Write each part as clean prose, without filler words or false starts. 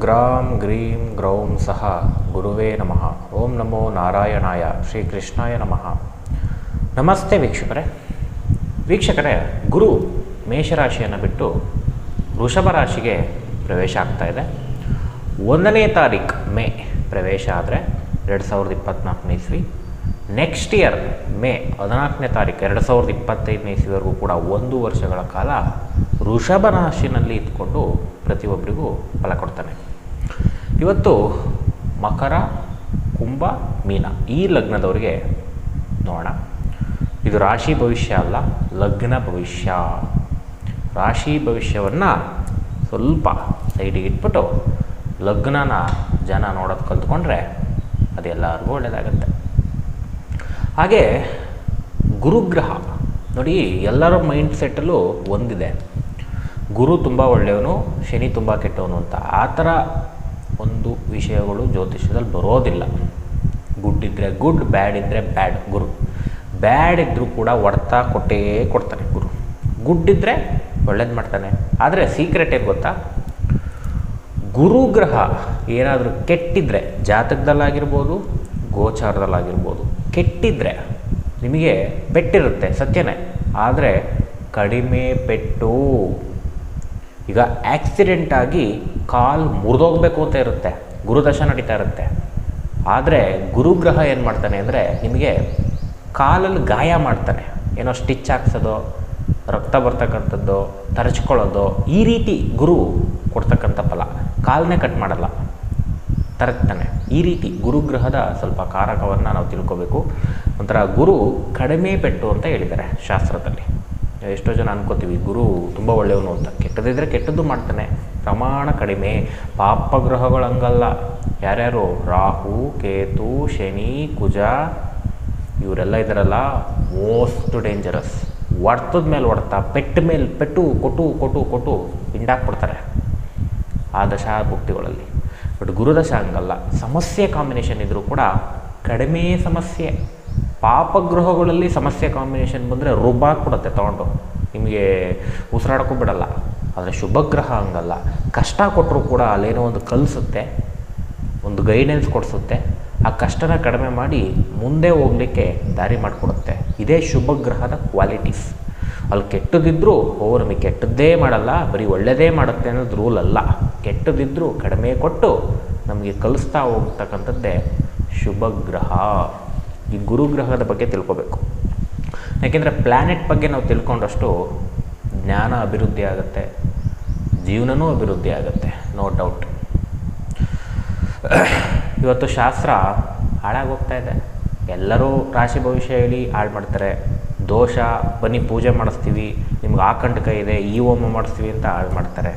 Gram ಗ್ರೀಂ ಗ್ರೌಂ ಸಹ ಗುರುವೇ ನಮಃ. ಓಂ ನಮೋ ನಾರಾಯಣಾಯ. ಶ್ರೀ ಕೃಷ್ಣಾಯ ನಮಃ. ನಮಸ್ತೆ ವೀಕ್ಷಕರೇ, ಗುರು ಮೇಷರಾಶಿಯನ್ನು ಬಿಟ್ಟು ವೃಷಭ ರಾಶಿಗೆ ಪ್ರವೇಶ ಆಗ್ತಾ ಇದೆ. 1ನೇ ತಾರೀಕು ಮೇ ಪ್ರವೇಶ ಆದರೆ 2024ನೇ ಇಸ್ವಿ. ನೆಕ್ಸ್ಟ್ ಇಯರ್ ಮೇ 14ನೇ ತಾರೀಕು 2025ನೇ ಇಸ್ವಿವರೆಗೂ ಕೂಡ 1 ವರ್ಷಗಳ ಕಾಲ ವೃಷಭ ರಾಶಿನಲ್ಲಿ ಇದ್ಕೊಂಡು ಪ್ರತಿಯೊಬ್ಬರಿಗೂ ಫಲ ಕೊಡ್ತಾನೆ. ಇವತ್ತು ಮಕರ, ಕುಂಭ, ಮೀನ ಈ ಲಗ್ನದವರಿಗೆ ನೋಡೋಣ. ಇದು ರಾಶಿ ಭವಿಷ್ಯ ಅಲ್ಲ, ಲಗ್ನ ಭವಿಷ್ಯ. ರಾಶಿ ಭವಿಷ್ಯವನ್ನು ಸ್ವಲ್ಪ ಸೈಡಿಗೆ ಇಟ್ಬಿಟ್ಟು ಲಗ್ನನ ಜನ ನೋಡೋದು ಕಲ್ತ್ಕೊಂಡ್ರೆ ಅದೆಲ್ಲರಿಗೂ ಒಳ್ಳೆಯದಾಗತ್ತೆ. ಹಾಗೆ ಗುರುಗ್ರಹ ನೋಡಿ, ಎಲ್ಲರ ಮೈಂಡ್ ಸೆಟ್ಟಲ್ಲೂ ಒಂದಿದೆ, ಗುರು ತುಂಬ ಒಳ್ಳೆಯವನು, ಶನಿ ತುಂಬ ಕೆಟ್ಟವನು ಅಂತ. ಆ ಥರ ಒಂದು ವಿಷಯಗಳು ಜ್ಯೋತಿಷ್ಯದಲ್ಲಿ ಬರೋದಿಲ್ಲ. ಗುಡ್ ಇದ್ದರೆ ಗುಡ್, ಬ್ಯಾಡ್ ಇದ್ದರೆ ಬ್ಯಾಡ್. ಗುರು ಬ್ಯಾಡ್ ಇದ್ದರೂ ಕೂಡ ಹೊಡ್ತಾ ಕೊಡ್ತಾನೆ ಗುರು. ಗುಡ್ ಇದ್ದರೆ ಒಳ್ಳೇದು ಮಾಡ್ತಾನೆ. ಆದರೆ ಸೀಕ್ರೆಟ್ ಏನು ಗೊತ್ತಾ, ಗುರುಗ್ರಹ ಏನಾದರೂ ಕೆಟ್ಟಿದ್ರೆ, ಜಾತಕದಲ್ಲಾಗಿರ್ಬೋದು, ಗೋಚಾರದಲ್ಲಾಗಿರ್ಬೋದು, ಕೆಟ್ಟಿದ್ರೆ ನಿಮಗೆ ಪೆಟ್ಟಿರುತ್ತೆ, ಸತ್ಯನೇ. ಆದರೆ ಕಡಿಮೆ ಪೆಟ್ಟು. ಈಗ ಆಕ್ಸಿಡೆಂಟಾಗಿ ಕಾಲು ಮುರಿದೋಗ್ಬೇಕು ಅಂತ ಇರುತ್ತೆ, ಗುರುದಶ ನಡೀತಾ ಇರುತ್ತೆ. ಆದರೆ ಗುರುಗ್ರಹ ಏನು ಮಾಡ್ತಾನೆ ಅಂದರೆ ನಿಮಗೆ ಕಾಲಲ್ಲಿ ಗಾಯ ಮಾಡ್ತಾನೆ. ಏನೋ ಸ್ಟಿಚ್ ಹಾಕ್ಸೋದು, ರಕ್ತ ಬರ್ತಕ್ಕಂಥದ್ದು, ತರಚ್ಕೊಳ್ಳೋದು, ಈ ರೀತಿ ಗುರು ಕೊಡ್ತಕ್ಕಂಥ ಫಲ. ಕಾಲನ್ನೇ ಕಟ್ ಮಾಡಲ್ಲ, ತರಗ್ತಾನೆ. ಈ ರೀತಿ ಗುರುಗ್ರಹದ ಸ್ವಲ್ಪ ಕಾರಕವನ್ನು ನಾವು ತಿಳ್ಕೋಬೇಕು. ಒಂಥರ ಗುರು ಕಡಿಮೆ ಪೆಟ್ಟು ಅಂತ ಹೇಳಿದ್ದಾರೆ ಶಾಸ್ತ್ರದಲ್ಲಿ. ಎಷ್ಟೋ ಜನ ಅನ್ಕೋತೀವಿ ಗುರು ತುಂಬ ಒಳ್ಳೆಯವನು ಅಂತ. ಕೆಟ್ಟದಿದ್ದರೆ ಕೆಟ್ಟದ್ದು ಮಾಡ್ತಾನೆ, ಪ್ರಮಾಣ ಕಡಿಮೆ. ಪಾಪಗ್ರಹಗಳು ಹಂಗಲ್ಲ. ಯಾರ್ಯಾರು ರಾಹು, ಕೇತು, ಶನಿ, ಕುಜ ಇವರೆಲ್ಲ ಇದ್ದಾರಲ್ಲ, ಮೋಸ್ಟ್ ಡೇಂಜರಸ್. ಹೊಡ್ತದ ಮೇಲೆ ಹೊಡ್ತಾ, ಪೆಟ್ಟ ಮೇಲೆ ಪೆಟ್ಟು ಕೊಟ್ಟು ಹಿಂಡಾಕ್ಬಿಡ್ತಾರೆ ಆ ದಶಾಭುಕ್ತಿಗಳಲ್ಲಿ. ಬಟ್ ಗುರುದಶ ಹಂಗಲ್ಲ. ಸಮಸ್ಯೆ ಕಾಂಬಿನೇಷನ್ ಇದ್ದರೂ ಕೂಡ ಕಡಿಮೆ ಸಮಸ್ಯೆ. ಪಾಪಗ್ರಹಗಳಲ್ಲಿ ಸಮಸ್ಯೆ ಕಾಂಬಿನೇಷನ್ ಬಂದರೆ ರುಬ್ಬಾಕ್ಬಿಡುತ್ತೆ ತೊಗೊಂಡು, ನಿಮಗೆ ಉಸಿರಾಡೋಕ್ಕೂ ಬಿಡಲ್ಲ. ಆದರೆ ಶುಭಗ್ರಹ ಹಂಗಲ್ಲ. ಕಷ್ಟ ಕೊಟ್ಟರೂ ಕೂಡ ಅಲ್ಲೇನೋ ಒಂದು ಕಲಿಸುತ್ತೆ, ಒಂದು ಗೈಡೆನ್ಸ್ ಕೊಡಿಸುತ್ತೆ. ಆ ಕಷ್ಟನ ಕಡಿಮೆ ಮಾಡಿ ಮುಂದೆ ಹೋಗಲಿಕ್ಕೆ ದಾರಿ ಮಾಡಿಕೊಡುತ್ತೆ. ಇದೇ ಶುಭಗ್ರಹದ ಕ್ವಾಲಿಟೀಸ್. ಅಲ್ಲಿ ಕೆಟ್ಟದಿದ್ದರೂ ನಮಗೆ ಕೆಟ್ಟದ್ದೇ ಮಾಡಲ್ಲ, ಬರೀ ಒಳ್ಳೆಯದೇ ಮಾಡುತ್ತೆ ಅನ್ನೋದು ರೂಲ್ ಅಲ್ಲ. ಕೆಟ್ಟದಿದ್ದರೂ ಕಡಿಮೆ ಕೊಟ್ಟು ನಮಗೆ ಕಲಿಸ್ತಾ ಹೋಗ್ತಕ್ಕಂಥದ್ದೇ ಶುಭಗ್ರಹ. ಈ ಗುರುಗ್ರಹದ ಬಗ್ಗೆ ತಿಳ್ಕೊಬೇಕು. ಯಾಕೆಂದರೆ ಪ್ಲ್ಯಾನೆಟ್ ಬಗ್ಗೆ ನಾವು ತಿಳ್ಕೊಂಡಷ್ಟು ಜ್ಞಾನ ಅಭಿವೃದ್ಧಿ ಆಗುತ್ತೆ, ಜೀವನವೂ ಅಭಿವೃದ್ಧಿ ಆಗುತ್ತೆ, ನೋ ಡೌಟ್. ಇವತ್ತು ಶಾಸ್ತ್ರ ಹಾಳಾಗೋಗ್ತಾ ಇದೆ. ಎಲ್ಲರೂ ರಾಶಿ ಭವಿಷ್ಯ ಹೇಳಿ ಹಾಳು ಮಾಡ್ತಾರೆ. ದೋಷ, ಬನ್ನಿ ಪೂಜೆ ಮಾಡಿಸ್ತೀವಿ, ನಿಮ್ಗೆ ಆಕಂಟಕ ಇದೆ, ಈ ಹೋಮ ಮಾಡಿಸ್ತೀವಿ ಅಂತ ಹಾಳು ಮಾಡ್ತಾರೆ.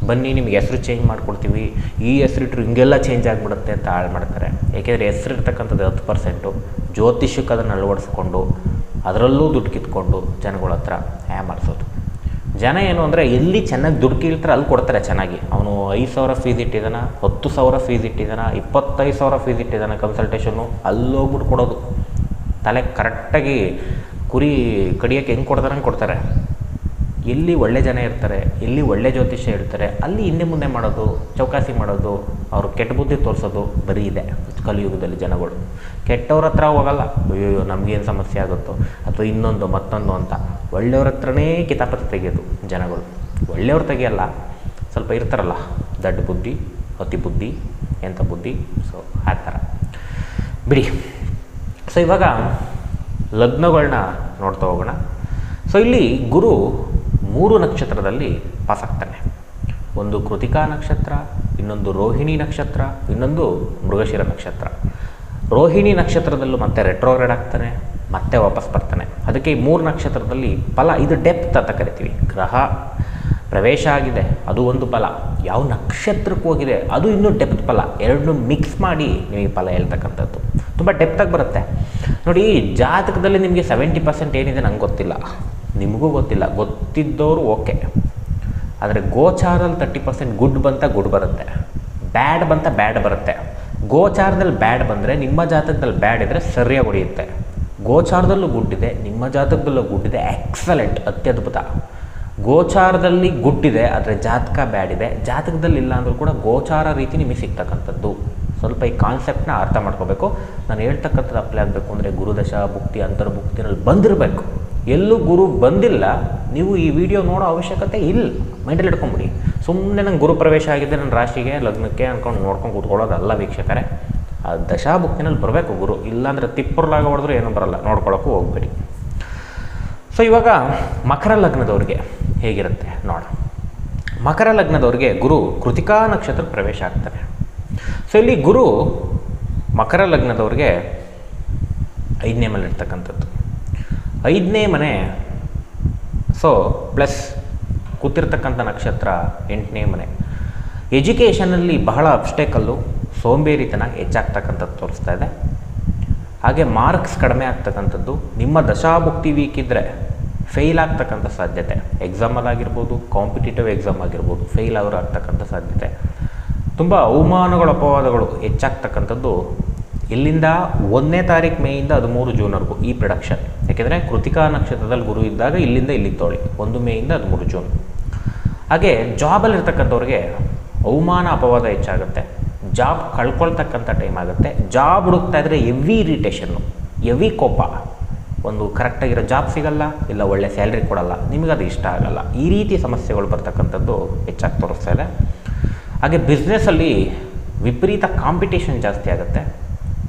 ಬನ್ನಿ ನಿಮ್ಗೆ ಹೆಸರು ಚೇಂಜ್ ಮಾಡಿಕೊಡ್ತೀವಿ, ಈ ಹೆಸರಿಟ್ರು ಹಿಂಗೆಲ್ಲ ಚೇಂಜ್ ಆಗಿಬಿಡುತ್ತೆ ಅಂತ ಹಾಳು ಮಾಡ್ತಾರೆ. ಏಕೆಂದರೆ ಹೆಸರಿರ್ತಕ್ಕಂಥದ್ದು 10%. ಜ್ಯೋತಿಷಕ್ಕೆ ಅದನ್ನು ಅಳವಡಿಸ್ಕೊಂಡು ಅದರಲ್ಲೂ ದುಡ್ಡು ಕಿತ್ಕೊಂಡು ಜನಗಳ ಹತ್ರ ಮಾಡಿಸೋದು. ಜನ ಏನು ಅಂದರೆ ಎಲ್ಲಿ ಚೆನ್ನಾಗಿ ದುಡ್ಡು ಕೀಳ್ತಾರೆ ಅಲ್ಲಿ ಕೊಡ್ತಾರೆ ಚೆನ್ನಾಗಿ. ಅವನು 5,000 ಫೀಸ್ ಇಟ್ಟಿದ್ದಾನ, 10,000 ಫೀಸ್ ಇಟ್ಟಿದ್ದಾನ, 25,000 ಫೀಸ್ ಇಟ್ಟಿದ್ದಾನೆ ಕನ್ಸಲ್ಟೇಷನ್ನು, ಅಲ್ಲೋಗ್ಬಿಟ್ಟು ಕೊಡೋದು. ತಲೆ ಕರೆಕ್ಟಾಗಿ ಕುರಿ ಕಡಿಯೋಕ್ಕೆ ಹೆಂಗೆ ಕೊಡ್ತಾರೆ ಹಂಗೆ ಕೊಡ್ತಾರೆ. ಎಲ್ಲಿ ಒಳ್ಳೆ ಜನ ಇರ್ತಾರೆ, ಎಲ್ಲಿ ಒಳ್ಳೆ ಜ್ಯೋತಿಷ್ಯ ಇರ್ತಾರೆ, ಅಲ್ಲಿ ಹಿಂದೆ ಮುಂದೆ ಮಾಡೋದು, ಚೌಕಾಸಿ ಮಾಡೋದು, ಅವರು ಕೆಟ್ಟ ಬುದ್ಧಿ ತೋರಿಸೋದು ಬರೀ ಇದೆ ಕಲಿಯುಗದಲ್ಲಿ. ಜನಗಳು ಕೆಟ್ಟವ್ರ ಹತ್ರ ಹೋಗಲ್ಲ, ಅಯ್ಯೋ ನಮಗೇನು ಸಮಸ್ಯೆ ಆಗುತ್ತೋ ಅಥವಾ ಇನ್ನೊಂದು ಮತ್ತೊಂದು ಅಂತ. ಒಳ್ಳೆಯವ್ರ ಹತ್ರನೇ ಕಿತಾಪತಿ ತೆಗೆಯೋದು ಜನಗಳು. ಒಳ್ಳೆಯವ್ರು ತೆಗೆಯಲ್ಲ, ಸ್ವಲ್ಪ ಇರ್ತಾರಲ್ಲ ದಡ್ಡ ಬುದ್ಧಿ, ಅತಿ ಬುದ್ಧಿ, ಎಂಥ ಬುದ್ಧಿ. ಸೊ ಆ ಥರ ಬಿಡಿ. ಸೊ ಇವಾಗ ಲಗ್ನಗಳನ್ನ ನೋಡ್ತಾ ಹೋಗೋಣ. ಸೊ ಇಲ್ಲಿ ಗುರು 3 ನಕ್ಷತ್ರದಲ್ಲಿ ಪಾಸ್ ಆಗ್ತಾನೆ. ಒಂದು ಕೃತಿಕಾ ನಕ್ಷತ್ರ, ಇನ್ನೊಂದು ರೋಹಿಣಿ ನಕ್ಷತ್ರ, ಇನ್ನೊಂದು ಮೃಗಶಿರ ನಕ್ಷತ್ರ. ರೋಹಿಣಿ ನಕ್ಷತ್ರದಲ್ಲೂ ಮತ್ತೆ ರೆಟ್ರೋಗ್ರೇಡ್ ಆಗ್ತಾನೆ, ಮತ್ತೆ ವಾಪಸ್ ಬರ್ತಾನೆ. ಅದಕ್ಕೆ ಈ 3 ನಕ್ಷತ್ರದಲ್ಲಿ ಫಲ, ಇದು ಡೆಪ್ತ್ ಅಂತ ಕರಿತೀವಿ. ಗ್ರಹ ಪ್ರವೇಶ ಆಗಿದೆ, ಅದು ಒಂದು ಫಲ. ಯಾವ ನಕ್ಷತ್ರಕ್ಕೆ ಹೋಗಿದೆ ಅದು ಇನ್ನೂ ಡೆಪ್ತ್ ಫಲ. ಎರಡನ್ನೂ ಮಿಕ್ಸ್ ಮಾಡಿ ನಿಮಗೆ ಫಲ ಹೇಳ್ತಕ್ಕಂಥದ್ದು ತುಂಬ ಡೆಪ್ತಾಗಿ ಬರುತ್ತೆ. ನೋಡಿ, ಜಾತಕದಲ್ಲಿ ನಿಮಗೆ 70% ಏನಿದೆ ನಂಗೆ ಗೊತ್ತಿಲ್ಲ, ನಿಮಗೂ ಗೊತ್ತಿಲ್ಲ. ಗೊತ್ತಿದ್ದವರು ಓಕೆ. ಆದರೆ ಗೋಚಾರದಲ್ಲಿ 30% ಗುಡ್ ಗುಡ್ ಬರುತ್ತೆ, ಬ್ಯಾಡ್ ಬ್ಯಾಡ್ ಬರುತ್ತೆ. ಗೋಚಾರದಲ್ಲಿ ಬ್ಯಾಡ್ ಬಂದರೆ ನಿಮ್ಮ ಜಾತಕದಲ್ಲಿ ಬ್ಯಾಡ್ ಇದ್ದರೆ ಸರಿಯಾಗಿ ಹೊಡೆಯುತ್ತೆ. ಗೋಚಾರದಲ್ಲೂ ಗುಡ್ ಇದೆ, ನಿಮ್ಮ ಜಾತಕದಲ್ಲೂ ಗುಡ್ ಇದೆ, ಎಕ್ಸಲೆಂಟ್, ಅತ್ಯದ್ಭುತ. ಗೋಚಾರದಲ್ಲಿ ಗುಡ್ಡಿದೆ, ಆದರೆ ಜಾತಕ ಬ್ಯಾಡ್ ಇದೆ. ಜಾತಕದಲ್ಲಿ ಇಲ್ಲ ಅಂದರೂ ಕೂಡ ಗೋಚಾರ ರೀತಿ ನಿಮಗೆ ಸಿಗ್ತಕ್ಕಂಥದ್ದು. ಸ್ವಲ್ಪ ಈ ಕಾನ್ಸೆಪ್ಟನ್ನ ಅರ್ಥ ಮಾಡ್ಕೋಬೇಕು. ನಾನು ಹೇಳ್ತಕ್ಕಂಥದ್ದು ಅಪ್ಲೈ ಆಗಬೇಕು ಅಂದರೆ ಗುರುದಶ ಭುಕ್ತಿ ಅಂತರ್ಭುಕ್ತಿನಲ್ಲಿ ಬಂದಿರಬೇಕು. ಎಲ್ಲೂ ಗುರು ಬಂದಿಲ್ಲ, ನೀವು ಈ ವಿಡಿಯೋ ನೋಡೋ ಅವಶ್ಯಕತೆ ಇಲ್ಲ. ಮೈಂಡಲ್ಲಿ ಇಟ್ಕೊಂಬಿಡಿ. ಸುಮ್ಮನೆ ನಂಗೆ ಗುರು ಪ್ರವೇಶ ಆಗಿದೆ ನನ್ನ ರಾಶಿಗೆ ಲಗ್ನಕ್ಕೆ ಅಂದ್ಕೊಂಡು ನೋಡ್ಕೊಂಡು ಕೂತ್ಕೊಳ್ಳೋದಲ್ಲ ವೀಕ್ಷಕರೇ. ಆ ದಶಾಭುಕ್ತಿನಲ್ಲಿ ಬರಬೇಕು ಗುರು. ಇಲ್ಲಾಂದರೆ ತಿಪ್ಪುರ್ಲಾಗ ಹೊಡೆದ್ರು ಏನೂ ಬರಲ್ಲ, ನೋಡ್ಕೊಳ್ಳೋಕ್ಕೂ ಹೋಗ್ಬೇಡಿ. ಸೊ ಇವಾಗ ಮಕರ ಲಗ್ನದವ್ರಿಗೆ ಹೇಗಿರುತ್ತೆ ನೋಡ. ಮಕರ ಲಗ್ನದವ್ರಿಗೆ ಗುರು ಕೃತಿಕಾ ನಕ್ಷತ್ರ ಪ್ರವೇಶ ಆಗ್ತಾರೆ. ಸೊ ಇಲ್ಲಿ ಗುರು ಮಕರ ಲಗ್ನದವ್ರಿಗೆ 5ನೇ ಮನೆ ಇರ್ತಕ್ಕಂಥದ್ದು. 5ನೇ ಮನೆ, ಸೊ ಪ್ಲಸ್ ಕೂತಿರ್ತಕ್ಕಂಥ ನಕ್ಷತ್ರ 8ನೇ ಮನೆ. ಎಜುಕೇಷನಲ್ಲಿ ಬಹಳ ಅಬ್ಸ್ಟೇಕಲ್ಲು, ಸೋಂಬೇರಿತನ ಹೆಚ್ಚಾಗ್ತಕ್ಕಂಥದ್ದು ತೋರಿಸ್ತಾ ಇದೆ. ಹಾಗೆ ಮಾರ್ಕ್ಸ್ ಕಡಿಮೆ ಆಗ್ತಕ್ಕಂಥದ್ದು. ನಿಮ್ಮ ದಶಾಭುಕ್ತಿ ವೀಕ್ ಇದ್ದರೆ ಫೇಲ್ ಆಗ್ತಕ್ಕಂಥ ಸಾಧ್ಯತೆ, ಎಕ್ಸಾಮಲ್ಲಾಗಿರ್ಬೋದು, ಕಾಂಪಿಟೇಟಿವ್ ಎಕ್ಸಾಮ್ ಆಗಿರ್ಬೋದು, ಫೇಲ್ ಅವರು ಆಗ್ತಕ್ಕಂಥ ಸಾಧ್ಯತೆ. ತುಂಬ ಅವಮಾನಗಳು, ಅಪವಾದಗಳು ಹೆಚ್ಚಾಗ್ತಕ್ಕಂಥದ್ದು. ಇಲ್ಲಿಂದ 1ನೇ ತಾರೀಕು ಮೇಯಿಂದ 13 ಜೂನ್ವರೆಗೂ ಈ ಪ್ರೊಡಕ್ಷನ್. ಯಾಕೆಂದರೆ ಕೃತಿಕಾ ನಕ್ಷತ್ರದಲ್ಲಿ ಗುರು ಇದ್ದಾಗ ಇಲ್ಲಿಂದ ಇಲ್ಲಿಗೆ ತೊಗೊಳ್ಳಿ, 1 ಮೇಯಿಂದ 13 ಜೂನ್. ಹಾಗೆ ಜಾಬಲ್ಲಿರ್ತಕ್ಕಂಥವ್ರಿಗೆ ಅವಮಾನ ಅಪವಾದ ಹೆಚ್ಚಾಗುತ್ತೆ. ಜಾಬ್ ಕಳ್ಕೊಳ್ತಕ್ಕಂಥ ಟೈಮ್ ಆಗುತ್ತೆ. ಜಾಬ್ ಹುಡುಕ್ತಾ ಇದ್ದರೆ ಎವಿ ಇರಿಟೇಷನ್ನು, ಎವಿ ಕೋಪ. ಒಂದು ಕರೆಕ್ಟಾಗಿರೋ ಜಾಬ್ ಸಿಗಲ್ಲ, ಇಲ್ಲ ಒಳ್ಳೆ ಸ್ಯಾಲ್ರಿ ಕೊಡಲ್ಲ, ನಿಮಗದು ಇಷ್ಟ ಆಗಲ್ಲ. ಈ ರೀತಿ ಸಮಸ್ಯೆಗಳು ಬರ್ತಕ್ಕಂಥದ್ದು ಹೆಚ್ಚಾಗಿ ತೋರಿಸ್ತಾ ಇದೆ. ಹಾಗೆ ಬಿಸ್ನೆಸ್ಸಲ್ಲಿ ವಿಪರೀತ ಕಾಂಪಿಟೇಷನ್ ಜಾಸ್ತಿ ಆಗುತ್ತೆ.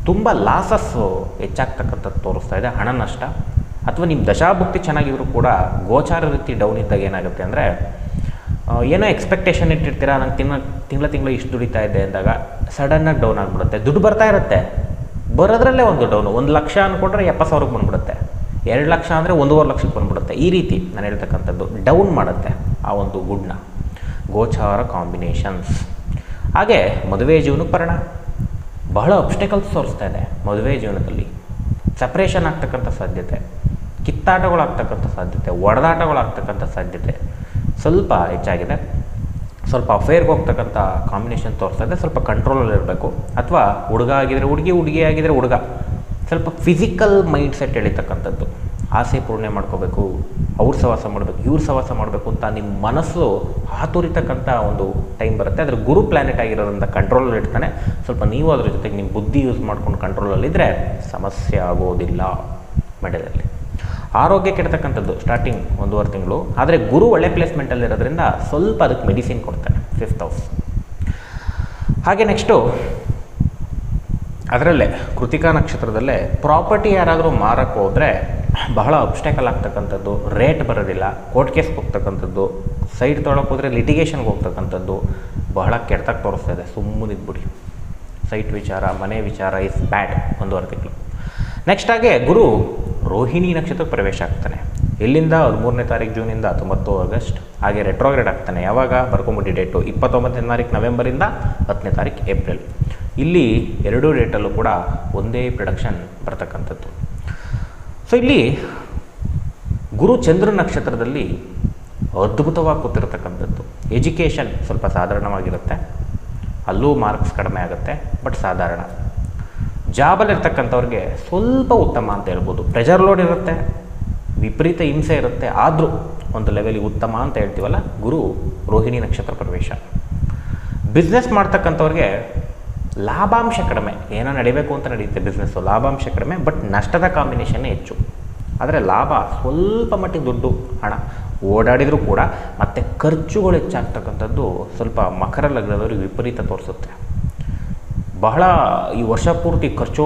ತುಂಬ ಲಾಸಸ್ಸು ಹೆಚ್ಚಾಗ್ತಕ್ಕಂಥದ್ದು ತೋರಿಸ್ತಾ ಇದೆ, ಹಣ ನಷ್ಟ. ಅಥವಾ ನಿಮ್ಮ ದಶಾಭುಕ್ತಿ ಚೆನ್ನಾಗಿದ್ರು ಕೂಡ ಗೋಚಾರ ರೀತಿ ಡೌನ್ ಇದ್ದಾಗ ಏನಾಗುತ್ತೆ ಅಂದರೆ, ಏನೋ ಎಕ್ಸ್ಪೆಕ್ಟೇಷನ್ ಇಟ್ಟಿರ್ತೀರ, ನಂಗೆ ತಿಂಗಳು ಇಷ್ಟು ದುಡಿತಾ ಇದೆ ಅಂದಾಗ ಸಡನ್ನಾಗಿ ಡೌನ್ ಆಗಿಬಿಡುತ್ತೆ. ದುಡ್ಡು ಬರ್ತಾ ಇರುತ್ತೆ, ಬರೋದ್ರಲ್ಲೇ ಒಂದು ಡೌನು. 1 ಲಕ್ಷ ಅಂದ್ಕೊಂಡ್ರೆ 70,000ಕ್ಕೆ ಬಂದುಬಿಡುತ್ತೆ. 2 ಲಕ್ಷ ಅಂದರೆ 1.5 ಲಕ್ಷಕ್ಕೆ ಬಂದುಬಿಡುತ್ತೆ. ಈ ರೀತಿ ನಾನು ಹೇಳ್ತಕ್ಕಂಥದ್ದು ಡೌನ್ ಮಾಡುತ್ತೆ ಆ ಒಂದು ಗುಡ್ನ ಗೋಚಾರ ಕಾಂಬಿನೇಷನ್ಸ್. ಹಾಗೆ ಮದುವೆ ಜೀವನಕ್ಕೆ ಬರೋಣ. ಬಹಳ ಅಬ್ಸ್ಟೆಕಲ್ಸ್ ತೋರಿಸ್ತಾ ಇದೆ ಮದುವೆ ಜೀವನದಲ್ಲಿ. ಸಪ್ರೇಷನ್ ಆಗ್ತಕ್ಕಂಥ ಸಾಧ್ಯತೆ, ಕಿತ್ತಾಟಗಳಾಗ್ತಕ್ಕಂಥ ಸಾಧ್ಯತೆ, ಒಡೆದಾಟಗಳಾಗ್ತಕ್ಕಂಥ ಸಾಧ್ಯತೆ ಸ್ವಲ್ಪ ಹೆಚ್ಚಾಗಿದೆ. ಸ್ವಲ್ಪ ಅಫೇರ್ಗೆ ಹೋಗ್ತಕ್ಕಂಥ ಕಾಂಬಿನೇಷನ್ ತೋರಿಸ್ತಾ ಇದೆ. ಸ್ವಲ್ಪ ಕಂಟ್ರೋಲಲ್ಲಿ ಇರಬೇಕು. ಅಥವಾ ಹುಡುಗ ಆಗಿದರೆ ಹುಡುಗಿ, ಹುಡುಗಿ ಆಗಿದರೆ ಹುಡುಗ, ಸ್ವಲ್ಪ ಫಿಸಿಕಲ್ ಮೈಂಡ್ ಸೆಟ್ ಎಳಿತಕ್ಕಂಥದ್ದು. ಆಸೆ ಪೂರ್ಣೆ ಮಾಡ್ಕೋಬೇಕು, ಅವ್ರ ಸವಾಸ ಮಾಡಬೇಕು, ಇವ್ರ ಸವಾಸ ಮಾಡಬೇಕು ಅಂತ ನಿಮ್ಮ ಮನಸ್ಸು ಹಾತುರಿತಕ್ಕಂಥ ಒಂದು ಟೈಮ್ ಬರುತ್ತೆ. ಆದರೆ ಗುರು ಪ್ಲ್ಯಾನೆಟ್ ಆಗಿರೋದ್ರಿಂದ ಕಂಟ್ರೋಲಲ್ಲಿ ಇಡ್ತಾನೆ. ಸ್ವಲ್ಪ ನೀವು ಅದ್ರ ಜೊತೆಗೆ ನಿಮ್ಮ ಬುದ್ಧಿ ಯೂಸ್ ಮಾಡ್ಕೊಂಡು ಕಂಟ್ರೋಲಲ್ಲಿದ್ದರೆ ಸಮಸ್ಯೆ ಆಗೋದಿಲ್ಲ ಮಂಡ್ಯದಲ್ಲಿ. ಆರೋಗ್ಯ ಕೆಡ್ತಕ್ಕಂಥದ್ದು ಸ್ಟಾರ್ಟಿಂಗ್ 1.5 ತಿಂಗಳು. ಆದರೆ ಗುರು ಒಳ್ಳೆ ಪ್ಲೇಸ್ಮೆಂಟಲ್ಲಿರೋದ್ರಿಂದ ಸ್ವಲ್ಪ ಅದಕ್ಕೆ ಮೆಡಿಸಿನ್ ಕೊಡ್ತಾನೆ, 5th ಹೌಸ್. ಹಾಗೆ ನೆಕ್ಸ್ಟು ಅದರಲ್ಲೇ ಕೃತಿಕಾ ನಕ್ಷತ್ರದಲ್ಲೇ ಪ್ರಾಪರ್ಟಿ ಯಾರಾದರೂ ಮಾರಕ್ಕೆ ಹೋದರೆ ಬಹಳ ಅಬ್ಸ್ಟೆಕಲ್ ಆಗ್ತಕ್ಕಂಥದ್ದು, ರೇಟ್ ಬರೋದಿಲ್ಲ, ಕೋರ್ಟ್ ಕೇಸ್ಗೆ ಹೋಗ್ತಕ್ಕಂಥದ್ದು, ಸೈಟ್ ತೊಗೊಳಕ್ಕೆ ಹೋದರೆ ಲಿಟಿಗೇಷನ್ಗೆ ಹೋಗ್ತಕ್ಕಂಥದ್ದು ಬಹಳ ಕೆಡ್ತಾಗಿ ತೋರಿಸ್ತಾ ಇದೆ. ಸುಮ್ಮನಿದ್ಬಿಡಿ. ಸೈಟ್ ವಿಚಾರ, ಮನೆ ವಿಚಾರ ಇಸ್ ಬ್ಯಾಡ್ 1.5 ತಿಂಗಳು. ನೆಕ್ಸ್ಟ್ ಹಾಗೆ ಗುರು ರೋಹಿಣಿ ನಕ್ಷತ್ರಕ್ಕೆ ಪ್ರವೇಶ ಆಗ್ತಾನೆ. ಇಲ್ಲಿಂದ 13ನೇ ತಾರೀಕು ಜೂನಿಂದ 19 ಆಗಸ್ಟ್. ಹಾಗೆ ರೆಟ್ರೋಗ್ರೇಡ್ ಆಗ್ತಾನೆ. ಯಾವಾಗ ಬರ್ಕೊಂಬಿಟ್ಟು ಡೇಟು 29ನೇ ತಾರೀಕು ನವೆಂಬರಿಂದ 10ನೇ ತಾರೀಕು ಏಪ್ರಿಲ್. ಇಲ್ಲಿ 2 ಡೇಟಲ್ಲೂ ಕೂಡ ಒಂದೇ ಪ್ರೊಡಕ್ಷನ್ ಬರ್ತಕ್ಕಂಥದ್ದು. ಸೊ ಇಲ್ಲಿ ಗುರು ಚಂದ್ರ ನಕ್ಷತ್ರದಲ್ಲಿ ಅದ್ಭುತವಾಗಿ ಕೂತಿರ್ತಕ್ಕಂಥದ್ದು. ಎಜುಕೇಷನ್ ಸ್ವಲ್ಪ ಸಾಧಾರಣವಾಗಿರುತ್ತೆ, ಅಲ್ಲೂ ಮಾರ್ಕ್ಸ್ ಕಡಿಮೆ ಆಗುತ್ತೆ, ಬಟ್ ಸಾಧಾರಣ. ಜಾಬಲ್ಲಿರ್ತಕ್ಕಂಥವ್ರಿಗೆ ಸ್ವಲ್ಪ ಉತ್ತಮ ಅಂತ ಹೇಳ್ಬೋದು. ಪ್ರೆಷರ್ ಲೋಡ್ ಇರುತ್ತೆ, ವಿಪರೀತ ಹಿಂಸೆ ಇರುತ್ತೆ, ಆದರೂ ಒಂದು ಲೆವೆಲಿಗೆ ಉತ್ತಮ ಅಂತ ಹೇಳ್ತೀವಲ್ಲ, ಗುರು ರೋಹಿಣಿ ನಕ್ಷತ್ರ ಪ್ರವೇಶ. ಬಿಸ್ನೆಸ್ ಮಾಡ್ತಕ್ಕಂಥವ್ರಿಗೆ ಲಾಭಾಂಶ ಕಡಿಮೆ. ಏನೋ ನಡಿಬೇಕು ಅಂತ ನಡೆಯುತ್ತೆ ಬಿಸ್ನೆಸ್ಸು, ಲಾಭಾಂಶ ಕಡಿಮೆ, ಬಟ್ ನಷ್ಟದ ಕಾಂಬಿನೇಷನ್ನೇ ಹೆಚ್ಚು. ಆದರೆ ಲಾಭ ಸ್ವಲ್ಪ ಮಟ್ಟಿಗೆ ದುಡ್ಡು ಹಣ ಓಡಾಡಿದರೂ ಕೂಡ ಮತ್ತು ಖರ್ಚುಗಳು ಹೆಚ್ಚಾಗ್ತಕ್ಕಂಥದ್ದು ಸ್ವಲ್ಪ ಮಕರ ಲಗ್ನದವ್ರಿಗೆ ವಿಪರೀತ ತೋರಿಸುತ್ತೆ. ಬಹಳ ಈ ವರ್ಷ ಪೂರ್ತಿ ಖರ್ಚು